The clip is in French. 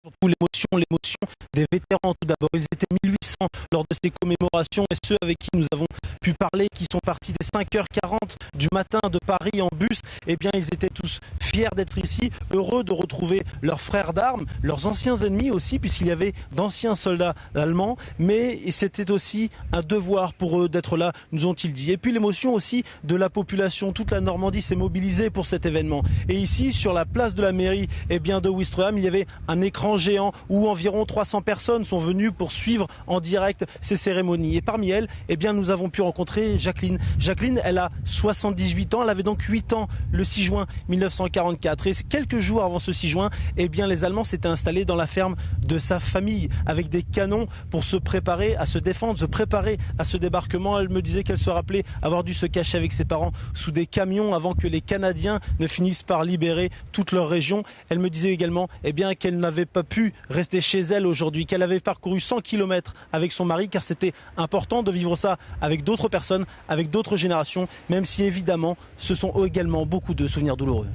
Surtout l'émotion des vétérans tout d'abord. Ils étaient 1800 lors de ces commémorations et ceux avec qui nous avons pu parler, qui sont partis dès 5h40 du matin de Paris en bus, eh bien ils étaient tous fiers d'être ici, heureux de retrouver leurs frères d'armes, leurs anciens ennemis aussi, puisqu'il y avait d'anciens soldats allemands, mais c'était aussi un devoir pour eux d'être là, nous ont-ils dit. Et puis l'émotion aussi de la population, toute la Normandie s'est mobilisée pour cet événement. Et ici, sur la place de la mairie de Ouistreham, il y avait un écran géant où environ 300 personnes sont venues pour suivre en direct ces cérémonies. Et parmi elles, eh bien, nous avons pu rencontrer Jacqueline. Jacqueline, elle a 78 ans, elle avait donc 8 ans le 6 juin 1944. Et quelques jours avant ce 6 juin, eh bien, les Allemands s'étaient installés dans la ferme de sa famille avec des canons pour se préparer à se défendre, se préparer à ce débarquement. Elle me disait qu'elle se rappelait avoir dû se cacher avec ses parents sous des camions avant que les Canadiens ne finissent par libérer toute leur région. Elle me disait également eh bien, qu'elle n'avait pas pu rester chez elle aujourd'hui, qu'elle avait parcouru 100 km avec son mari car c'était important de vivre ça avec d'autres personnes, avec d'autres générations, même si évidemment ce sont également beaucoup de souvenirs douloureux.